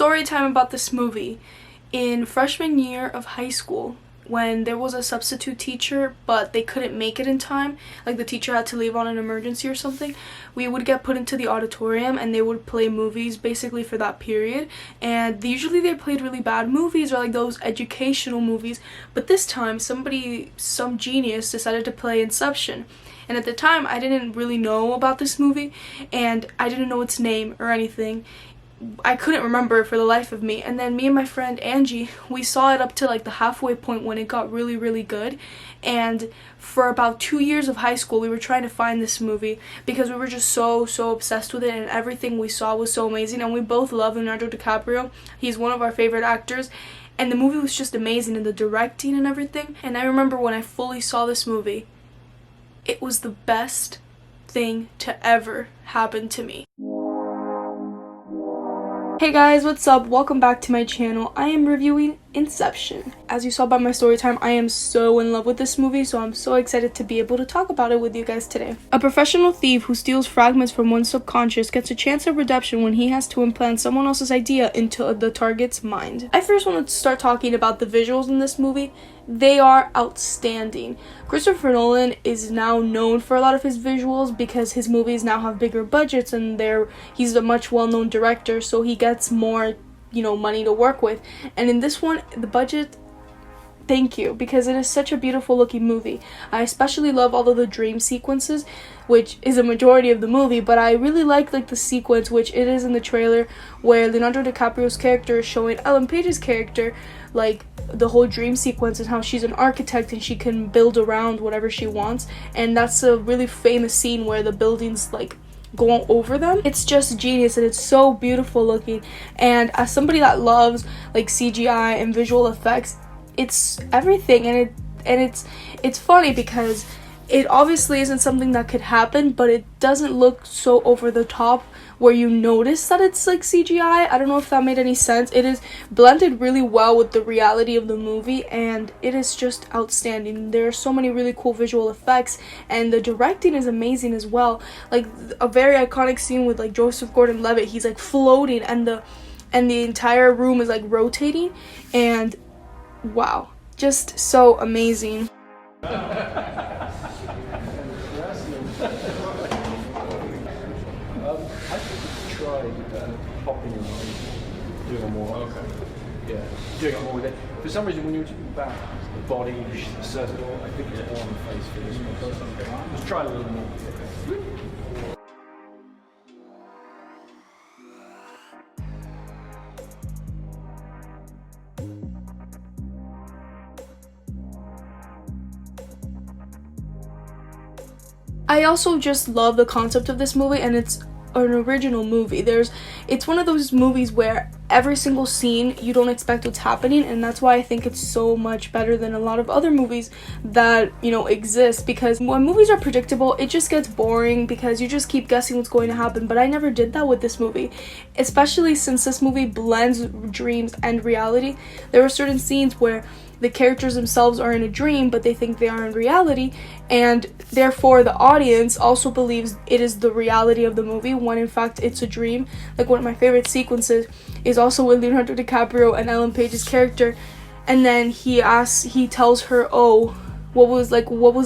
story time about this movie. In freshman year of high school, when there was a substitute teacher but they couldn't make it in time, like the teacher had to leave on an emergency or something, we would get put into the auditorium and they would play movies basically for that period. And usually they played really bad movies or like those educational movies, but this time some genius decided to play Inception. And at the time I didn't really know about this movie and I didn't know its name or anything. I couldn't remember it for the life of me. And then me and my friend Angie, we saw it up to like the halfway point when it got really, really good. And for about 2 years of high school, we were trying to find this movie because we were just so obsessed with it, and everything we saw was so amazing. And we both love Leonardo DiCaprio. He's one of our favorite actors. And the movie was just amazing, and the directing and everything. And I remember when I fully saw this movie, it was the best thing to ever happen to me. Hey guys, what's up? Welcome back to my channel. I am reviewing Inception. As you saw by my story time, I am so in love with this movie, so I'm so excited to be able to talk about it with you guys today. A professional thief who steals fragments from one's subconscious gets a chance of redemption when he has to implant someone else's idea into the target's mind. I first want to start talking about the visuals in this movie. They are outstanding. Christopher Nolan is now known for a lot of his visuals because his movies now have bigger budgets and he's a much well-known director, so he gets more, money to work with. And in this one, the budget, thank you, because it is such a beautiful looking movie. I especially love all of the dream sequences, which is a majority of the movie, but I really like the sequence, which it is in the trailer, where Leonardo DiCaprio's character is showing Ellen Page's character like the whole dream sequence and how she's an architect and she can build around whatever she wants. And that's a really famous scene where the buildings go over them. It's just genius and it's so beautiful looking. And as somebody that loves CGI and visual effects, it's everything. And it's funny because it obviously isn't something that could happen, but it doesn't look so over the top where you notice that it's CGI. I don't know if that made any sense. It is blended really well with the reality of the movie, and it is just outstanding. There are so many really cool visual effects, and the directing is amazing as well. A very iconic scene with Joseph Gordon-Levitt. He's floating, and the entire room is rotating, and wow, just so amazing. I think you try popping your mind, doing it more. Okay. Yeah, doing it more with it. For some reason, when you were talking about the body, the circle, I think it's more on the face for this one. Just try a little more. I also just love the concept of this movie, and it's an original movie. It's one of those movies where every single scene you don't expect what's happening, and that's why I think it's so much better than a lot of other movies that exist, because when movies are predictable, it just gets boring because you just keep guessing what's going to happen. But I never did that with this movie, especially since this movie blends dreams and reality. There are certain scenes where the characters themselves are in a dream, but they think they are in reality, and therefore the audience also believes it is the reality of the movie when in fact it's a dream. One of my favorite sequences is also with Leonardo DiCaprio and Ellen Page's character, and then he tells her, oh, what was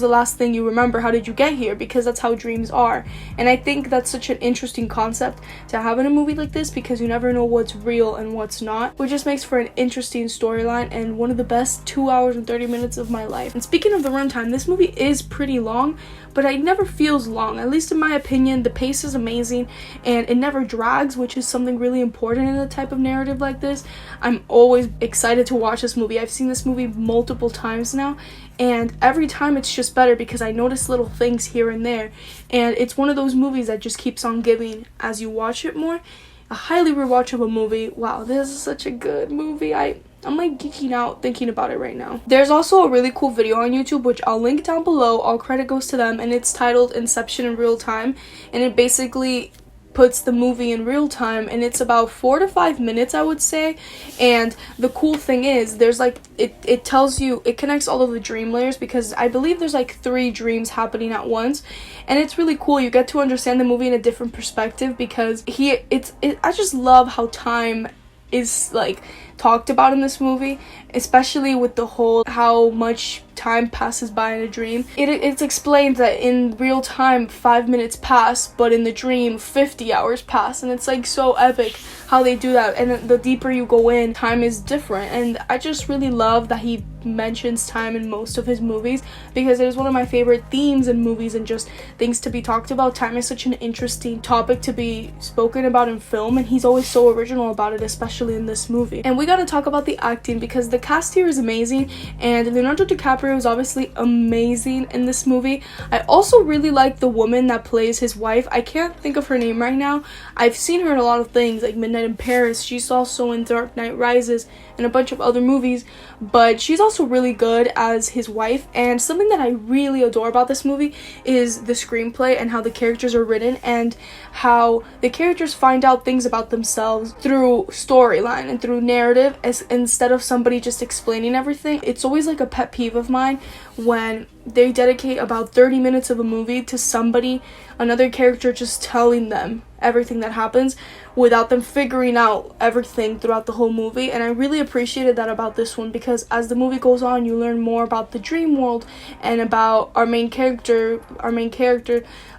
the last thing you remember? How did you get here? Because that's how dreams are. And I think that's such an interesting concept to have in a movie like this, because you never know what's real and what's not, which just makes for an interesting storyline and one of the best 2 hours and 30 minutes of my life. And speaking of the runtime, this movie is pretty long, but it never feels long. At least in my opinion, the pace is amazing and it never drags, which is something really important in a type of narrative like this. I'm always excited to watch this movie. I've seen this movie multiple times now, and every time it's just better because I notice little things here and there. And it's one of those movies that just keeps on giving as you watch it more. A highly rewatchable movie. Wow, this is such a good movie. I'm geeking out thinking about it right now. There's also a really cool video on YouTube, which I'll link down below. All credit goes to them, and it's titled Inception in Real Time, and it basically puts the movie in real time, and it's about 4 to 5 minutes, I would say. And the cool thing is there's it tells you, it connects all of the dream layers, because I believe there's 3 dreams happening at once, and it's really cool. You get to understand the movie in a different perspective, because I just love how time is like talked about in this movie, especially with the whole how much time passes by in a dream. It's explained that in real time 5 minutes pass, but in the dream 50 hours pass, and it's like so epic how they do that. And the deeper you go in, time is different, and I just really love that he mentions time in most of his movies, because it is one of my favorite themes in movies and just things to be talked about. Time is such an interesting topic to be spoken about in film, and he's always so original about it, especially in this movie. And we gotta talk about the acting, because the cast here is amazing, and Leonardo DiCaprio is obviously amazing in this movie. I also really like the woman that plays his wife. I can't think of her name right now. I've seen her in a lot of things like Midnight in Paris. She's also in Dark Knight Rises and a bunch of other movies, but she's also really good as his wife. And something that I really adore about this movie is the screenplay and how the characters are written, and how the characters find out things about themselves through storyline and through narrative, as instead of somebody just explaining everything. It's always like a pet peeve of mine when they dedicate about 30 minutes of a movie to somebody, another character, just telling them everything that happens without them figuring out everything throughout the whole movie. And I really appreciated that about this one, because as the movie goes on, you learn more about the dream world and about our main character,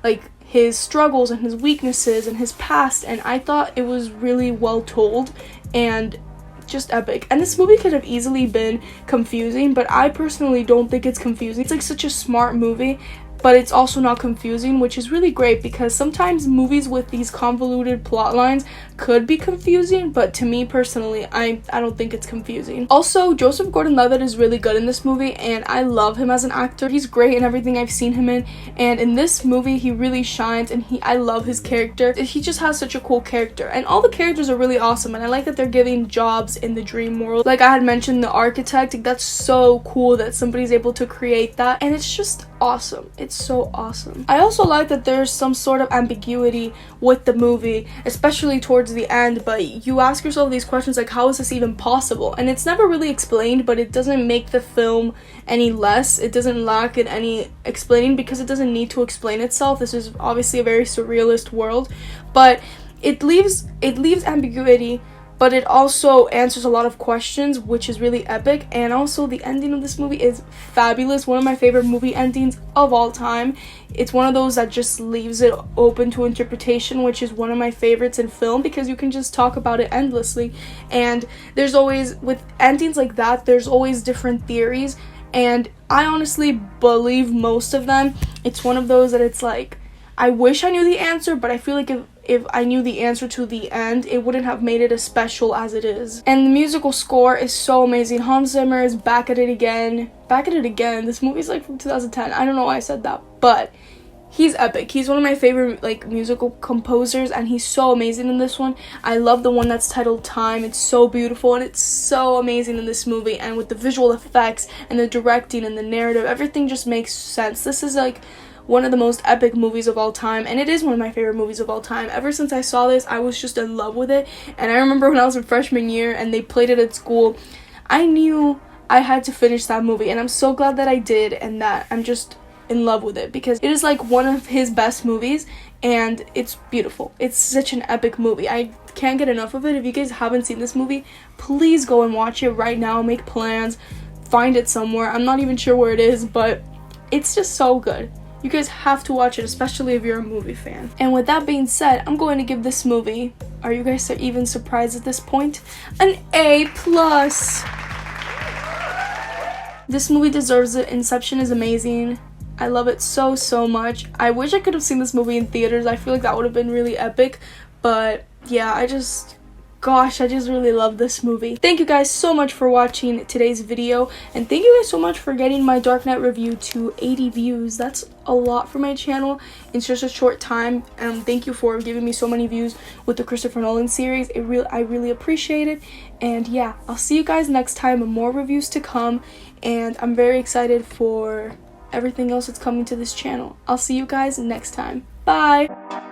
like his struggles and his weaknesses and his past. And I thought it was really well told and just epic. And this movie could have easily been confusing, but I personally don't think it's confusing. It's like such a smart movie, but it's also not confusing, which is really great, because sometimes movies with these convoluted plot lines could be confusing, but to me personally, I don't think it's confusing. Also, Joseph Gordon-Levitt is really good in this movie, and I love him as an actor. He's great in everything I've seen him in, and in this movie he really shines, and I love his character. He just has such a cool character, and all the characters are really awesome, and I like that they're giving jobs in the dream world. Like I had mentioned, the architect, that's so cool that somebody's able to create that, and it's just awesome. It's so awesome. I also like that there's some sort of ambiguity with the movie, especially towards the end, but you ask yourself these questions like, how is this even possible? And it's never really explained, but it doesn't make the film any less. It doesn't lack in any explaining, because it doesn't need to explain itself. This is obviously a very surrealist world, but it leaves ambiguity, but it also answers a lot of questions, which is really epic. And also the ending of this movie is fabulous. One of my favorite movie endings of all time. It's one of those that just leaves it open to interpretation, which is one of my favorites in film, because you can just talk about it endlessly. And there's always, with endings like that, there's always different theories, and I honestly believe most of them. It's one of those that it's like, I wish I knew the answer, but I feel like if I knew the answer to the end, it wouldn't have made it as special as it is. And the musical score is so amazing. Hans Zimmer is back at it again. This movie's like from 2010. I don't know why I said that, but he's epic. He's one of my favorite like musical composers, and he's so amazing in this one. I love the one that's titled Time. It's so beautiful, and it's so amazing in this movie. And with the visual effects and the directing and the narrative, everything just makes sense. This is like one of the most epic movies of all time, and it is one of my favorite movies of all time. Ever since I saw this, I was just in love with it. And I remember when I was in freshman year and they played it at school, I knew I had to finish that movie, and I'm so glad that I did, and that I'm just in love with it, because it is like one of his best movies, and it's beautiful. It's such an epic movie. I can't get enough of it. If you guys haven't seen this movie, please go and watch it right now. Make plans, find it somewhere. I'm not even sure where it is, but it's just so good. You guys have to watch it, especially if you're a movie fan. And with that being said, I'm going to give this movie, are you guys even surprised at this point, an A+. This movie deserves it. Inception is amazing. I love it so much. I wish I could have seen this movie in theaters. I feel like that would have been really epic. But yeah, I just really love this movie. Thank you guys so much for watching today's video, and thank you guys so much for getting my Dark Knight review to 80 views. That's a lot for my channel in such a short time. Thank you for giving me so many views with the Christopher Nolan series. I really appreciate it. And yeah, I'll see you guys next time with more reviews to come, and I'm very excited for everything else that's coming to this channel. I'll see you guys next time. Bye!